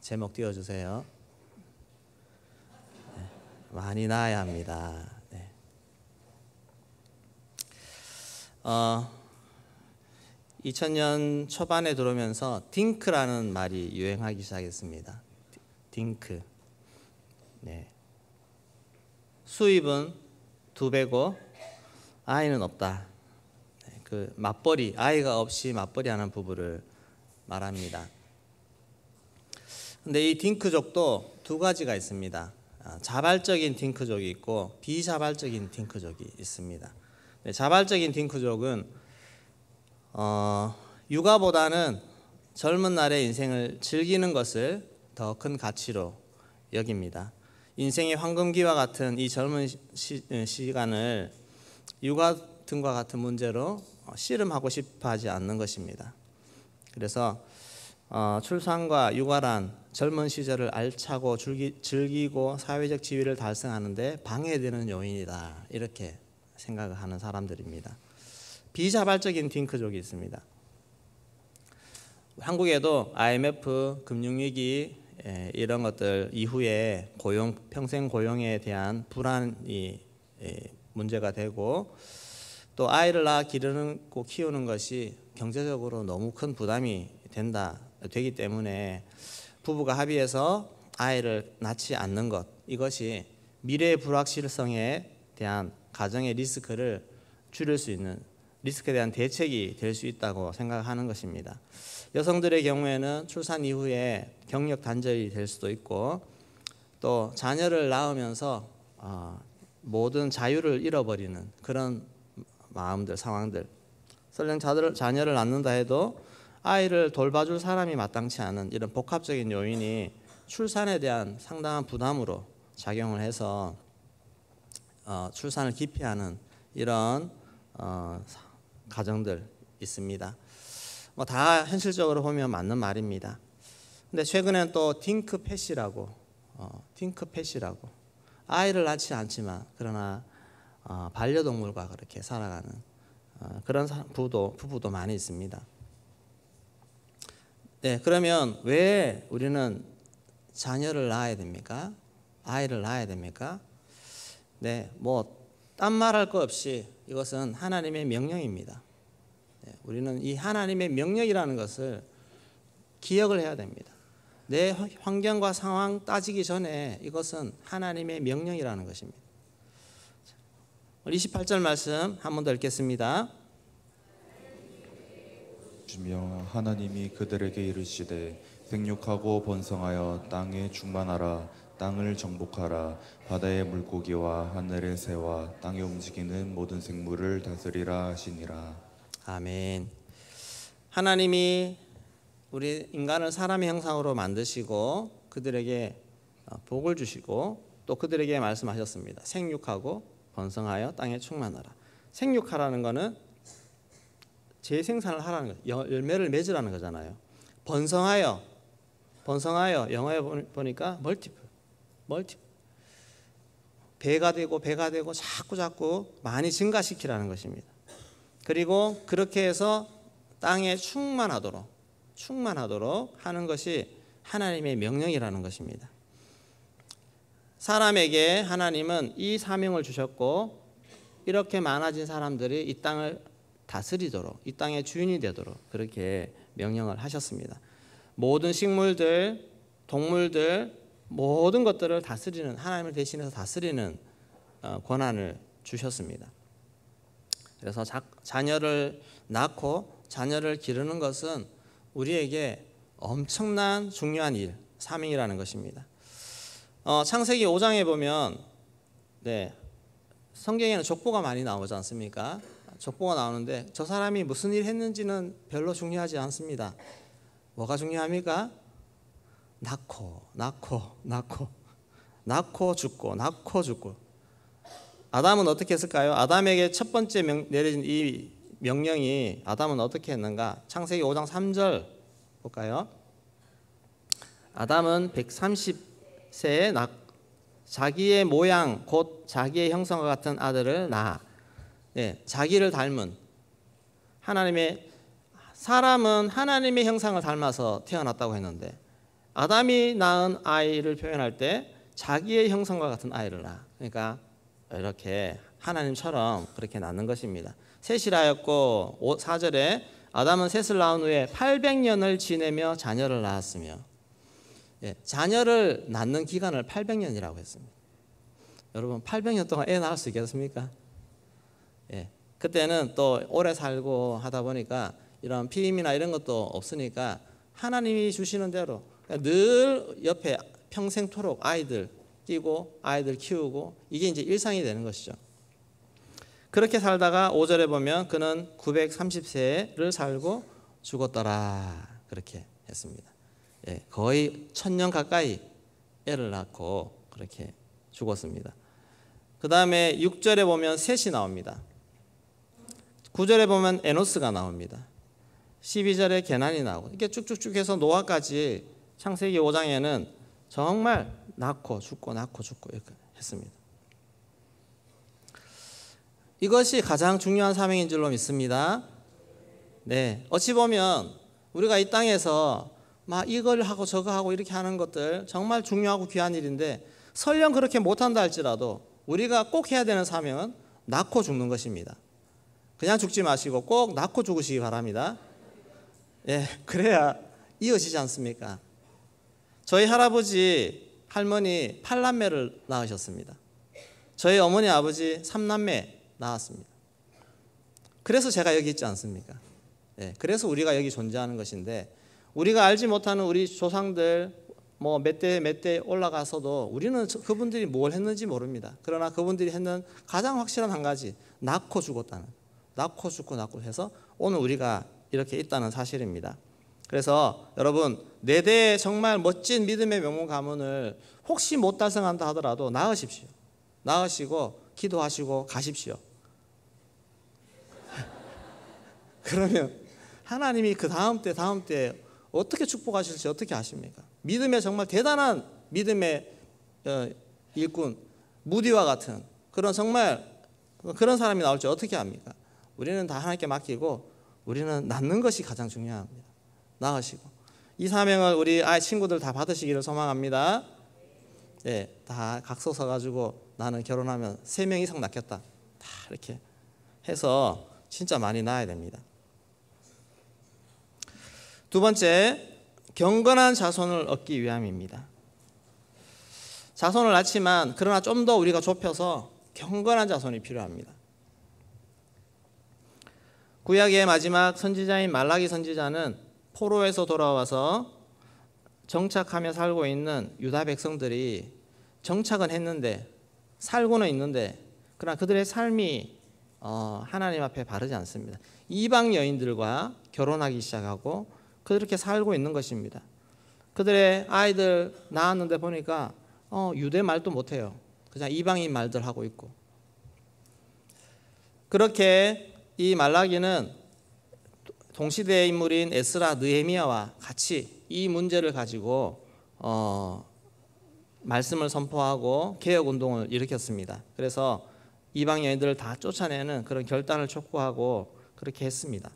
제목 띄워주세요. 네, 많이 낳아야 합니다. 네. 2000년 초반에 들어오면서 딩크라는 말이 유행하기 시작했습니다. 딩크. 네. 수입은 2배고 아이는 없다. 네, 그 맞벌이, 아이가 없이 맞벌이하는 부부를 말합니다. 근데 이 딩크족도 두 가지가 있습니다. 자발적인 딩크족이 있고 비자발적인 딩크족이 있습니다. 네, 자발적인 딩크족은 육아보다는 젊은 날의 인생을 즐기는 것을 더 큰 가치로 여깁니다. 인생의 황금기와 같은 이 젊은 시간을 육아 등과 같은 문제로 씨름하고 싶어 하지 않는 것입니다. 그래서 출산과 육아란 젊은 시절을 알차고 즐기고 사회적 지위를 달성하는데 방해되는 요인이다, 이렇게 생각을 하는 사람들입니다. 비자발적인 딩크족이 있습니다. 한국에도 IMF 금융위기 이런 것들 이후에 평생 고용에 대한 불안이 문제가 되고, 또 아이를 낳아 기르고 키우는 것이 경제적으로 너무 큰 부담이 되기 때문에 부부가 합의해서 아이를 낳지 않는 것, 이것이 미래의 불확실성에 대한 가정의 리스크를 줄일 수 있는, 리스크에 대한 대책이 될 수 있다고 생각하는 것입니다. 여성들의 경우에는 출산 이후에 경력 단절이 될 수도 있고, 또 자녀를 낳으면서 모든 자유를 잃어버리는 그런 마음들, 상황들. 설령 자녀를 낳는다 해도 아이를 돌봐줄 사람이 마땅치 않은 이런 복합적인 요인이 출산에 대한 상당한 부담으로 작용을 해서 출산을 기피하는 이런 가정들 있습니다. 다 현실적으로 보면 맞는 말입니다. 근데 최근엔 또 딩크펫이라고 아이를 낳지 않지만 그러나 반려동물과 그렇게 살아가는 그런 부부도 많이 있습니다. 네, 그러면 왜 우리는 자녀를 낳아야 됩니까? 아이를 낳아야 됩니까? 네, 딴 말할 거 없이 이것은 하나님의 명령입니다. 네, 우리는 이 하나님의 명령이라는 것을 기억을 해야 됩니다. 내 환경과 상황 따지기 전에 이것은 하나님의 명령이라는 것입니다. 28절 말씀 한 번 더 읽겠습니다. 주며 하나님이 그들에게 이르시되 생육하고 번성하여 땅에 충만하라. 땅을 정복하라. 바다의 물고기와 하늘의 새와 땅에 움직이는 모든 생물을 다스리라 하시니라. 아멘. 하나님이 우리 인간을 사람의 형상으로 만드시고 그들에게 복을 주시고 또 그들에게 말씀하셨습니다. 생육하고 번성하여 땅에 충만하라. 생육하라는 것은 재생산을 하라는 거예요. 열매를 맺으라는 거잖아요. 번성하여 영어에 보니까 멀티플. 배가 되고 자꾸 많이 증가시키라는 것입니다. 그리고 그렇게 해서 땅에 충만하도록 하는 것이 하나님의 명령이라는 것입니다. 사람에게 하나님은 이 사명을 주셨고, 이렇게 많아진 사람들이 이 땅을 다스리도록, 이 땅의 주인이 되도록 그렇게 명령을 하셨습니다. 모든 식물들, 동물들, 모든 것들을 다스리는, 하나님을 대신해서 다스리는 권한을 주셨습니다. 그래서 자녀를 낳고 자녀를 기르는 것은 우리에게 엄청난 중요한 일, 사명이라는 것입니다. 창세기 5장에 보면 성경에는 족보가 많이 나오지 않습니까? 족보가 나오는데 저 사람이 무슨 일 했는지는 별로 중요하지 않습니다. 뭐가 중요합니까? 낳고 죽고. 아담은 어떻게 했을까요? 아담에게 첫 번째 내려진 이 명령이, 아담은 어떻게 했는가? 창세기 5장 3절 볼까요? 아담은 130세에 자기의 모양 곧 자기의 형상과 같은 아들을 낳아. 자기를 닮은 사람은 하나님의 형상을 닮아서 태어났다고 했는데 아담이 낳은 아이를 표현할 때 자기의 형상과 같은 아이를 낳아. 그러니까 이렇게 하나님처럼 그렇게 낳는 것입니다. 셋이라였고 4절에 아담은 셋을 낳은 후에 800년을 지내며 자녀를 낳았으며, 자녀를 낳는 기간을 800년이라고 했습니다. 여러분 800년 동안 애 낳을 수 있겠습니까? 그때는 또 오래 살고 하다 보니까 이런 피임이나 이런 것도 없으니까 하나님이 주시는 대로 늘 옆에 평생토록 아이들 끼고 아이들 키우고, 이게 이제 일상이 되는 것이죠. 그렇게 살다가 5절에 보면 그는 930세를 살고 죽었더라, 그렇게 했습니다. 거의 1000년 가까이 애를 낳고 그렇게 죽었습니다. 그 다음에 6절에 보면 셋이 나옵니다. 9절에 보면 에노스가 나옵니다. 12절에 게난이 나오고, 이렇게 쭉쭉쭉 해서 노아까지 창세기 5장에는 정말 낳고 죽고 낳고 죽고 이렇게 했습니다. 이것이 가장 중요한 사명인 줄로 믿습니다. 어찌 보면 우리가 이 땅에서 막 이걸 하고 저거 하고 이렇게 하는 것들 정말 중요하고 귀한 일인데, 설령 그렇게 못한다 할지라도 우리가 꼭 해야 되는 사명은 낳고 죽는 것입니다. 그냥 죽지 마시고 꼭 낳고 죽으시기 바랍니다. 그래야 이어지지 않습니까? 저희 할아버지 할머니 8남매를 낳으셨습니다. 저희 어머니 아버지 3남매 낳았습니다. 그래서 제가 여기 있지 않습니까? 그래서 우리가 여기 존재하는 것인데, 우리가 알지 못하는 우리 조상들 뭐 몇 대 올라가서도 우리는 그분들이 뭘 했는지 모릅니다. 그러나 그분들이 했는 가장 확실한 한 가지, 낳고 죽었다는, 낳고 죽고 낳고 해서 오늘 우리가 이렇게 있다는 사실입니다. 그래서 여러분, 4대의 정말 멋진 믿음의 명문 가문을 혹시 못 달성한다 하더라도 낳으십시오. 낳으시고 기도하시고 가십시오. 그러면 하나님이 그 다음 때 어떻게 축복하실지 어떻게 아십니까? 믿음의 정말 대단한 믿음의 일꾼 무디와 같은 그런 정말 그런 사람이 나올지 어떻게 합니까? 우리는 다 하나님께 맡기고 우리는 낳는 것이 가장 중요합니다. 낳으시고 이 사명을 우리 아이 친구들 다 받으시기를 소망합니다. 다 각서 써가지고 나는 결혼하면 3명 이상 낳겠다, 다 이렇게 해서 진짜 많이 낳아야 됩니다. 두 번째, 경건한 자손을 얻기 위함입니다. 자손을 낳지만 그러나 좀 더 우리가 좁혀서 경건한 자손이 필요합니다. 구약의 마지막 선지자인 말라기 선지자는 포로에서 돌아와서 정착하며 살고 있는 유다 백성들이 정착은 했는데 살고는 있는데 그러나 그들의 삶이 하나님 앞에 바르지 않습니다. 이방 여인들과 결혼하기 시작하고 그렇게 살고 있는 것입니다. 그들의 아이들 낳았는데 보니까 유대 말도 못해요. 그냥 이방인 말들 하고 있고. 그렇게 이 말라기는 동시대의 인물인 에스라, 느헤미야와 같이 이 문제를 가지고 말씀을 선포하고 개혁운동을 일으켰습니다. 그래서 이방 여인들을 다 쫓아내는 그런 결단을 촉구하고 그렇게 했습니다.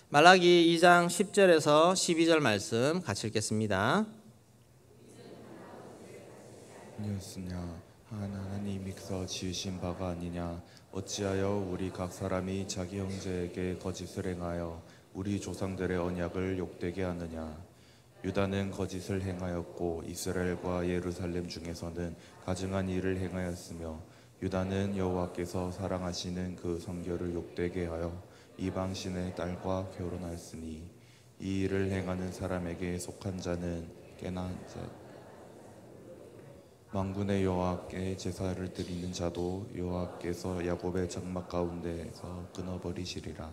말라기 2장 10절에서 12절 말씀 같이 읽겠습니다. 아니었으냐 하나님이서 지으신 바가 아니냐. 어찌하여 우리 각 사람이 자기 형제에게 거짓을 행하여 우리 조상들의 언약을 욕되게 하느냐. 유다는 거짓을 행하였고 이스라엘과 예루살렘 중에서는 가증한 일을 행하였으며 유다는 여호와께서 사랑하시는 그 성결을 욕되게 하여 이방 신의 딸과 결혼하였으니 이 일을 행하는 사람에게 속한 자는 깨나 자 만군의 여호와께 제사를 드리는 자도 여호와께서 야곱의 장막 가운데에서 끊어버리시리라.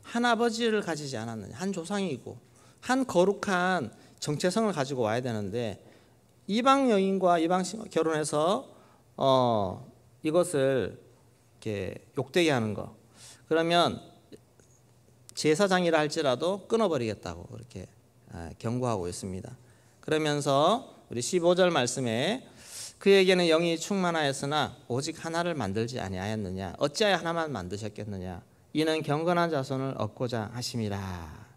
한 아버지를 가지지 않았느냐. 한 조상이고 한 거룩한 정체성을 가지고 와야 되는데 이방 여인과 이방 신 결혼해서 이것을 이렇게 욕되게 하는 거. 그러면 제사장이라 할지라도 끊어버리겠다고 그렇게 경고하고 있습니다. 그러면서 우리 15절 말씀에 그에게는 영이 충만하였으나 오직 하나를 만들지 아니하였느냐. 어찌하여 하나만 만드셨겠느냐. 이는 경건한 자손을 얻고자 하심이라.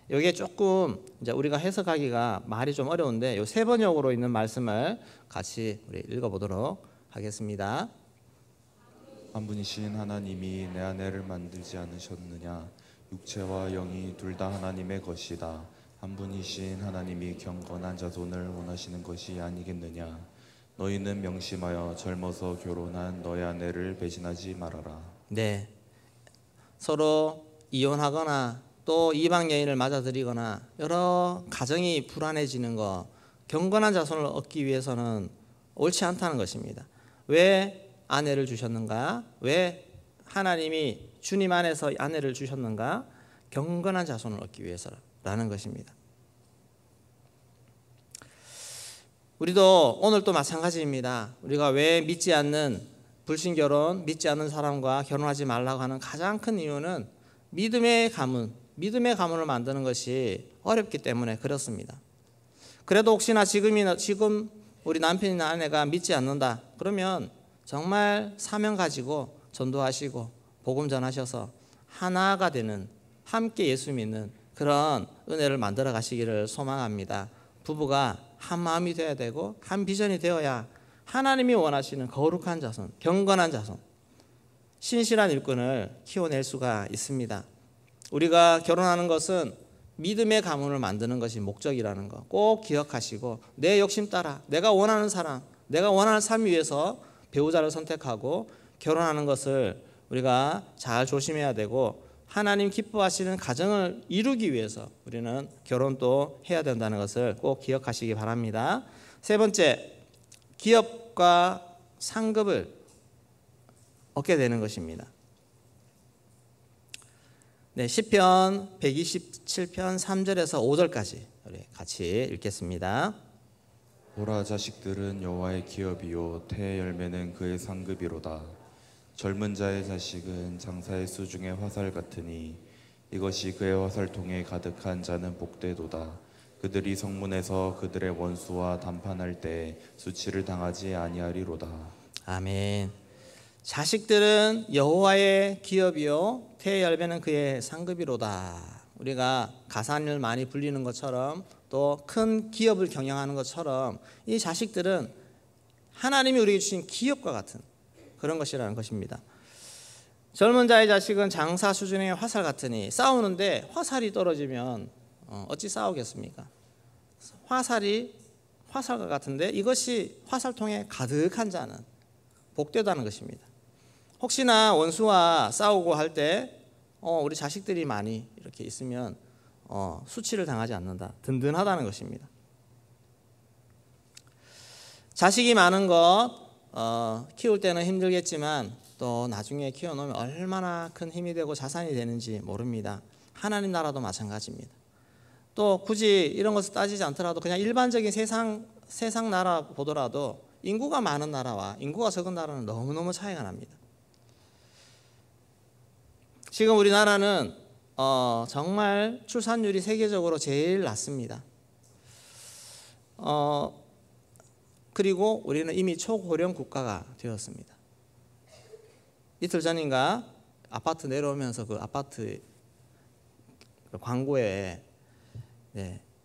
이게 조금 이제 우리가 해석하기가 말이 좀 어려운데 요 세 번역으로 있는 말씀을 같이 우리 읽어보도록 하겠습니다. 한 분이신 하나님이 내 아내를 만들지 않으셨느냐? 육체와 영이 둘 다 하나님의 것이다. 한 분이신 하나님이 경건한 자손을 원하시는 것이 아니겠느냐? 너희는 명심하여 젊어서 결혼한 너의 아내를 배신하지 말아라. 네, 서로 이혼하거나 또 이방 여인을 맞아들이거나 여러 가정이 불안해지는 거, 경건한 자손을 얻기 위해서는 옳지 않다는 것입니다. 왜 아내를 주셨는가? 왜 하나님이 주님 안에서 아내를 주셨는가? 경건한 자손을 얻기 위해서라는 것입니다. 우리도 오늘 또 마찬가지입니다. 우리가 왜 믿지 않는 불신결혼, 믿지 않는 사람과 결혼하지 말라고 하는 가장 큰 이유는 믿음의 가문을 만드는 것이 어렵기 때문에 그렇습니다. 그래도 혹시나 지금 우리 남편이나 아내가 믿지 않는다 그러면 정말 사명 가지고 전도하시고 복음 전하셔서 하나가 되는, 함께 예수 믿는 그런 은혜를 만들어 가시기를 소망합니다. 부부가 한 마음이 되어야 되고 한 비전이 되어야 하나님이 원하시는 거룩한 자손, 경건한 자손, 신실한 일꾼을 키워낼 수가 있습니다. 우리가 결혼하는 것은 믿음의 가문을 만드는 것이 목적이라는 거 꼭 기억하시고, 내 욕심 따라 내가 원하는 사람, 내가 원하는 삶 위해서 배우자를 선택하고 결혼하는 것을 우리가 잘 조심해야 되고, 하나님 기뻐하시는 가정을 이루기 위해서 우리는 결혼도 해야 된다는 것을 꼭 기억하시기 바랍니다. 세 번째, 기업과 상급을 얻게 되는 것입니다. 네, 시편 127편 3절에서 5절까지 우리 같이 읽겠습니다. 보라, 자식들은 여호와의 기업이요 태의 열매는 그의 상급이로다. 젊은 자의 자식은 장사의 수중의 화살 같으니 이것이 그의 화살통에 가득한 자는 복되도다. 그들이 성문에서 그들의 원수와 담판할 때 수치를 당하지 아니하리로다. 아멘. 자식들은 여호와의 기업이요 태의 열매는 그의 상급이로다. 우리가 가산을 많이 불리는 것처럼 또 큰 기업을 경영하는 것처럼 이 자식들은 하나님이 우리에게 주신 기업과 같은 그런 것이라는 것입니다. 젊은 자의 자식은 장사 수준의 화살 같으니, 싸우는데 화살이 떨어지면 어찌 싸우겠습니까? 화살이 화살과 같은데 이것이 화살통에 가득한 자는 복되다는 것입니다. 혹시나 원수와 싸우고 할 때 우리 자식들이 많이 이렇게 있으면 수치를 당하지 않는다, 든든하다는 것입니다. 자식이 많은 것 키울 때는 힘들겠지만 또 나중에 키워놓으면 얼마나 큰 힘이 되고 자산이 되는지 모릅니다. 하나님 나라도 마찬가지입니다. 또 굳이 이런 것을 따지지 않더라도 그냥 일반적인 세상 나라 보더라도 인구가 많은 나라와 인구가 적은 나라는 너무너무 차이가 납니다. 지금 우리나라는 정말 출산율이 세계적으로 제일 낮습니다. 그리고 우리는 이미 초고령 국가가 되었습니다. 이틀 전인가 아파트 내려오면서 그 아파트 광고에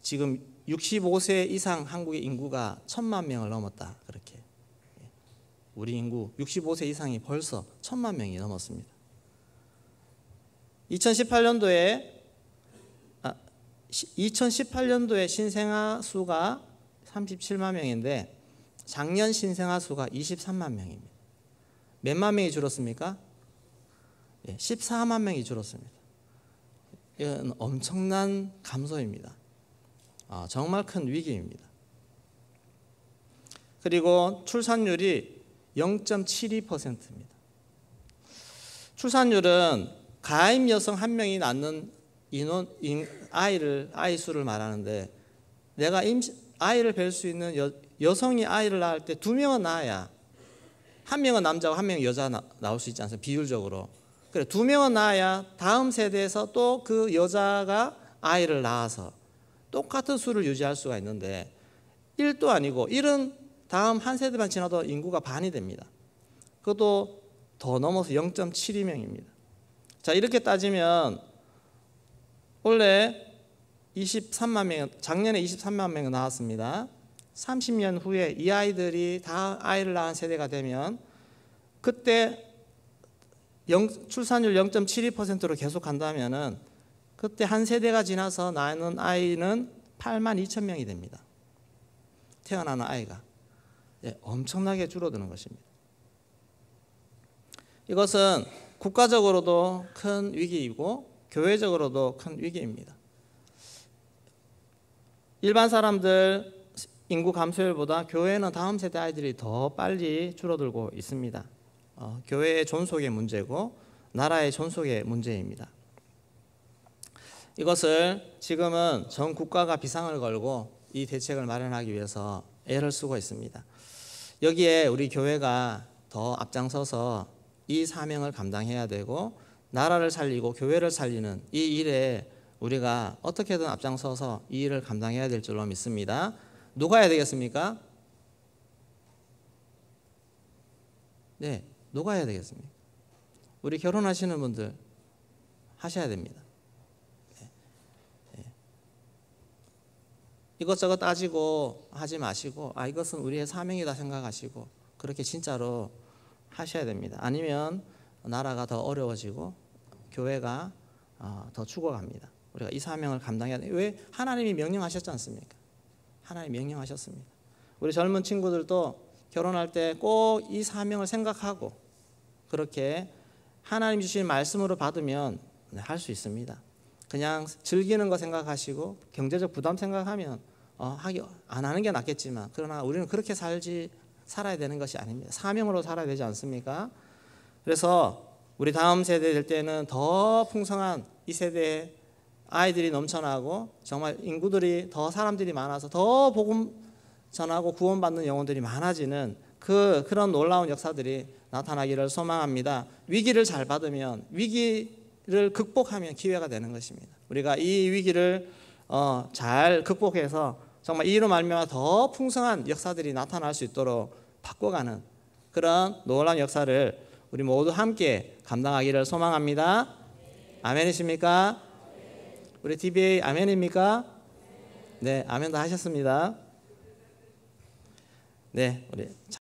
지금 65세 이상 한국의 인구가 1,000만 명을 넘었다, 그렇게. 우리 인구 65세 이상이 벌써 1,000만 명이 넘었습니다. 2018년도에 신생아 수가 37만 명인데 작년 신생아 수가 23만 명입니다. 몇만 명이 줄었습니까? 14만 명이 줄었습니다. 이건 엄청난 감소입니다. 정말 큰 위기입니다. 그리고 출산율이 0.72%입니다. 출산율은 가임 여성 한 명이 낳는 아이 수를 말하는데, 내가 아이를 뵐 수 있는 여성이 아이를 낳을 때 2명은 낳아야, 한 명은 남자고 한 명은 여자 나올 수 있지 않습니까? 비율적으로. 그래, 2명은 낳아야 다음 세대에서 또 그 여자가 아이를 낳아서 똑같은 수를 유지할 수가 있는데 1도 아니고 1은 다음 한 세대만 지나도 인구가 반이 됩니다. 그것도 더 넘어서 0.72명입니다. 자, 이렇게 따지면 원래 23만 명, 작년에 23만 명 나왔습니다. 30년 후에 이 아이들이 다 아이를 낳은 세대가 되면 그때 출산율 0.72%로 계속 간다면은 그때 한 세대가 지나서 낳는 아이는 8만 2천 명이 됩니다. 태어나는 아이가 엄청나게 줄어드는 것입니다. 이것은 국가적으로도 큰 위기이고 교회적으로도 큰 위기입니다. 일반 사람들 인구 감소율보다 교회는 다음 세대 아이들이 더 빨리 줄어들고 있습니다. 교회의 존속의 문제고 나라의 존속의 문제입니다. 이것을 지금은 전 국가가 비상을 걸고 이 대책을 마련하기 위해서 애를 쓰고 있습니다. 여기에 우리 교회가 더 앞장서서 이 사명을 감당해야 되고 나라를 살리고 교회를 살리는 이 일에 우리가 어떻게든 앞장서서 이 일을 감당해야 될 줄로 믿습니다. 누가 해야 되겠습니까? 네, 누가 해야 되겠습니까? 우리 결혼하시는 분들 하셔야 됩니다. 이것저것 따지고 하지 마시고 이것은 우리의 사명이다 생각하시고 그렇게 진짜로 하셔야 됩니다. 아니면 나라가 더 어려워지고 교회가 더 죽어갑니다. 우리가 이 사명을 감당해야 돼요. 왜? 하나님이 명령하셨지 않습니까? 하나님이 명령하셨습니다. 우리 젊은 친구들도 결혼할 때 꼭 이 사명을 생각하고 그렇게 하나님 주신 말씀으로 받으면 할 수 있습니다. 그냥 즐기는 거 생각하시고 경제적 부담 생각하면 안 하는 게 낫겠지만 그러나 우리는 그렇게 살아야 되는 것이 아닙니다. 사명으로 살아야 되지 않습니까? 그래서 우리 다음 세대 될 때는 더 풍성한 이 세대의 아이들이 넘쳐나고 정말 인구들이 더 사람들이 많아서 더 복음 전하고 구원받는 영혼들이 많아지는 그런 놀라운 역사들이 나타나기를 소망합니다. 위기를 잘 받으면 위기를 극복하면 기회가 되는 것입니다. 우리가 이 위기를 잘 극복해서 정말 이로 말미암아 더 풍성한 역사들이 나타날 수 있도록 바꿔가는 그런 놀라운 역사를 우리 모두 함께 감당하기를 소망합니다. 아멘이십니까? 우리 DBA 아멘입니까? 네, 아멘 다 하셨습니다. 네, 우리